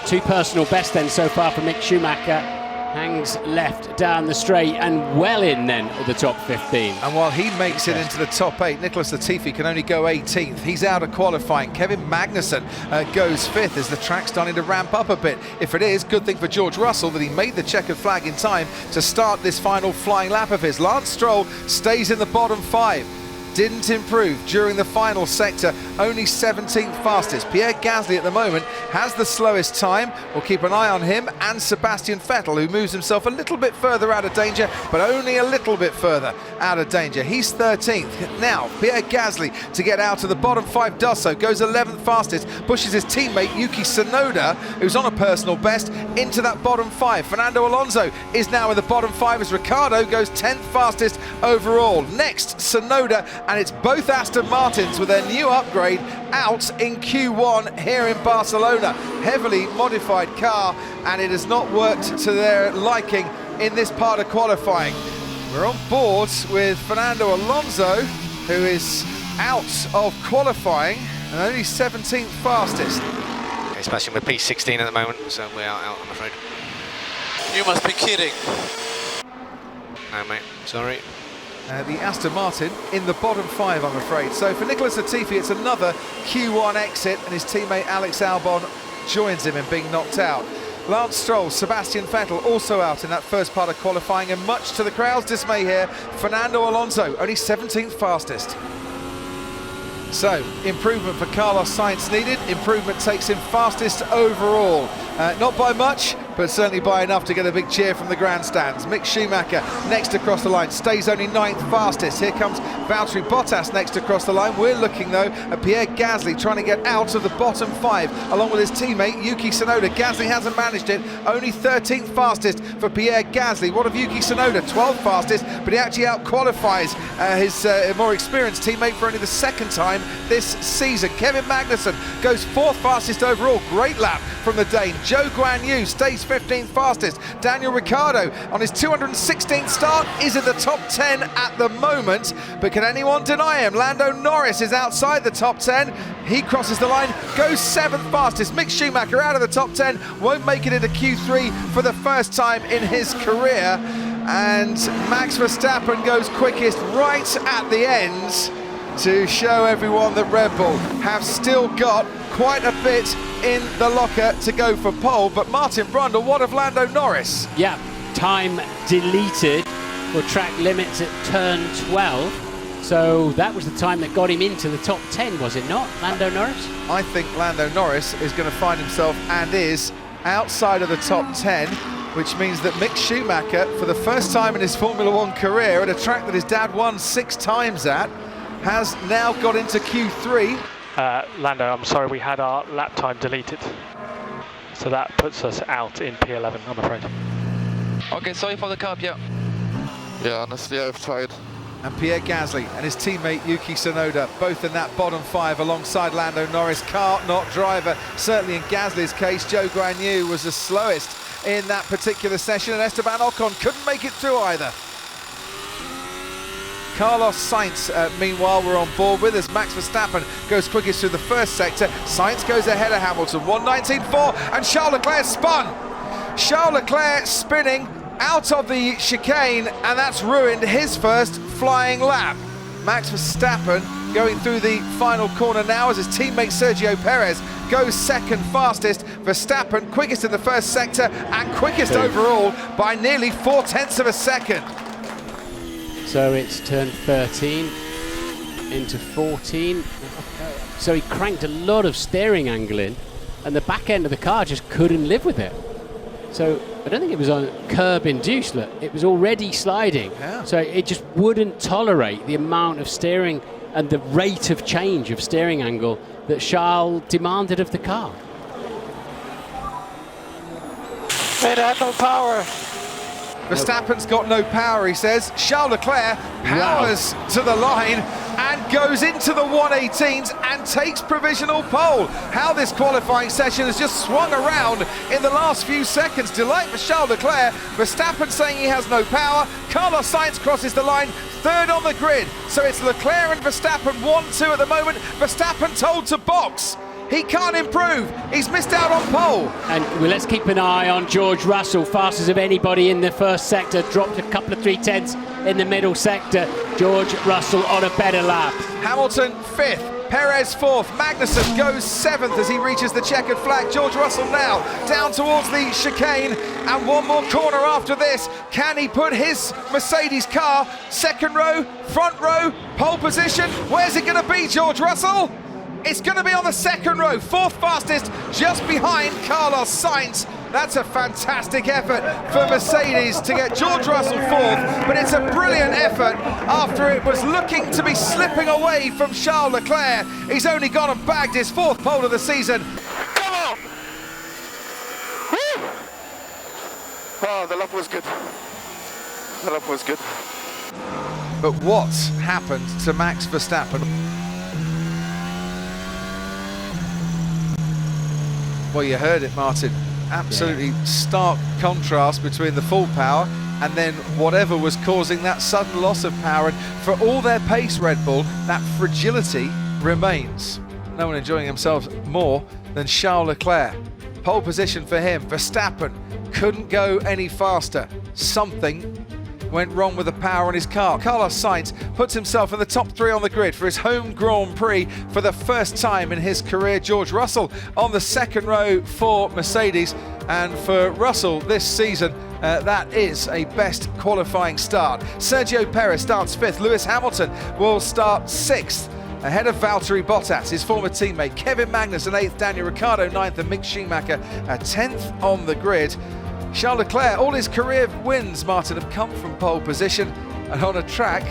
Two personal best then so far for Mick Schumacher. Hangs left down the straight and well in then at the top 15. And while he makes it into the top 8, Nicholas Latifi can only go 18th. He's out of qualifying. Kevin Magnussen goes 5th. Is the track starting to ramp up a bit? If it is, good thing for George Russell that he made the checkered flag in time to start this final flying lap of his. Lance Stroll stays in the bottom 5. Didn't improve during the final sector, only 17th fastest. Pierre Gasly at the moment has the slowest time. We'll keep an eye on him and Sebastian Vettel, who moves himself a little bit further out of danger, but only a little bit further out of danger. He's 13th. Now, Pierre Gasly, to get out of the bottom 5, does so, goes 11th fastest, pushes his teammate Yuki Tsunoda, who's on a personal best, into that bottom 5. Fernando Alonso is now in the bottom 5 as Ricciardo goes 10th fastest overall. Next, Tsunoda, and it's both Aston Martins with their new upgrade out in Q1 here in Barcelona. Heavily modified car, and it has not worked to their liking in this part of qualifying. We're on board with Fernando Alonso, who is out of qualifying and only 17th fastest. Okay, Sebastian, we're P16 at the moment, so we are out, I'm afraid. You must be kidding. No, mate, sorry. The Aston Martin in the bottom 5, I'm afraid. So for Nicholas Latifi, it's another Q1 exit, and his teammate Alex Albon joins him in being knocked out. Lance Stroll, Sebastian Vettel also out in that first part of qualifying, and much to the crowd's dismay here, Fernando Alonso, only 17th fastest. So, improvement for Carlos Sainz needed. Improvement takes him fastest overall. Not by much, but certainly by enough to get a big cheer from the grandstands. Mick Schumacher next across the line, stays only 9th fastest. Here comes Valtteri Bottas next across the line. We're looking though at Pierre Gasly trying to get out of the bottom 5 along with his teammate Yuki Tsunoda. Gasly hasn't managed it, only 13th fastest for Pierre Gasly. What of Yuki Tsunoda? 12th fastest, but he actually out-qualifies his more experienced teammate for only the second time this season. Kevin Magnussen goes 4th fastest overall. Great lap from the Dane. Zhou Guanyu stays 15th fastest. Daniel Ricciardo on his 216th start is in the top 10 at the moment, but can anyone deny him? Lando Norris is outside the top 10. He crosses the line, goes 7th fastest. Mick Schumacher out of the top 10, won't make it into Q3 for the first time in his career. And Max Verstappen goes quickest right at the end to show everyone that Red Bull have still got quite a bit in the locker to go for pole. But Martin Brundle, what of Lando Norris? Yeah, time deleted for track limits at turn 12. So that was the time that got him into the top 10, was it not, Lando Norris? I think Lando Norris is going to find himself, and is, outside of the top 10, which means that Mick Schumacher, for the first time in his Formula One career, at a track that his dad won 6 times at, has now got into Q3. Lando, I'm sorry, we had our lap time deleted. So that puts us out in P11, I'm afraid. Okay, sorry for the cup, yeah. Yeah, honestly, I've tried. And Pierre Gasly and his teammate Yuki Tsunoda, both in that bottom 5 alongside Lando Norris. Car, not driver. Certainly in Gasly's case, Zhou Guanyu was the slowest in that particular session, and Esteban Ocon couldn't make it through either. Carlos Sainz, meanwhile, we're on board with as Max Verstappen goes quickest through the first sector. Sainz goes ahead of Hamilton, 1:19.4, and Charles Leclerc spun. Charles Leclerc spinning out of the chicane, and that's ruined his first flying lap. Max Verstappen going through the final corner now as his teammate Sergio Perez goes 2nd fastest. Verstappen quickest in the first sector and quickest overall by nearly 4/10 of a second. So it's turn 13 into 14. So he cranked a lot of steering angle in, and the back end of the car just couldn't live with it. So I don't think it was on curb induced, look, it was already sliding. Yeah. So it just wouldn't tolerate the amount of steering and the rate of change of steering angle that Charles demanded of the car. It had no power. Verstappen's got no power, he says. Charles Leclerc powers to the line and goes into the 118s and takes provisional pole. How this qualifying session has just swung around in the last few seconds. Delight for Charles Leclerc. Verstappen saying he has no power. Carlos Sainz crosses the line, 3rd on the grid. So it's Leclerc and Verstappen 1-2 at the moment. Verstappen told to box. He can't improve. He's missed out on pole. And well, let's keep an eye on George Russell, fastest of anybody in the first sector, dropped a couple of 3/10s in the middle sector. George Russell on a better lap. Hamilton 5th. Perez 4th, Magnussen goes 7th as he reaches the checkered flag. George Russell now down towards the chicane, and one more corner after this. Can he put his Mercedes car, second row, front row, pole position? Where's it going to be, George Russell? It's going to be on the second row, 4th fastest, just behind Carlos Sainz. That's a fantastic effort for Mercedes to get George Russell 4th, but it's a brilliant effort after it was looking to be slipping away from Charles Leclerc. He's only gone and bagged his 4th pole of the season. Come on! Woo! Oh, the lap was good. The lap was good. But what's happened to Max Verstappen? Well, you heard it, Martin. Absolutely stark contrast between the full power and then whatever was causing that sudden loss of power. And for all their pace, Red Bull, that fragility remains. No one enjoying themselves more than Charles Leclerc. Pole position for him. Verstappen couldn't go any faster. Something went wrong with the power in his car. Carlos Sainz puts himself in the top 3 on the grid for his home Grand Prix for the first time in his career. George Russell on the second row for Mercedes, and for Russell this season that is a best qualifying start. Sergio Perez starts 5th. Lewis Hamilton will start 6th. Ahead of Valtteri Bottas, his former teammate. Kevin Magnussen 8th, Daniel Ricciardo 9th, and Mick Schumacher 10th on the grid. Charles Leclerc, all his career wins, Martin, have come from pole position, and on a track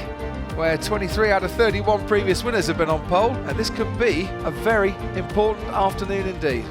where 23 out of 31 previous winners have been on pole, and this could be a very important afternoon indeed.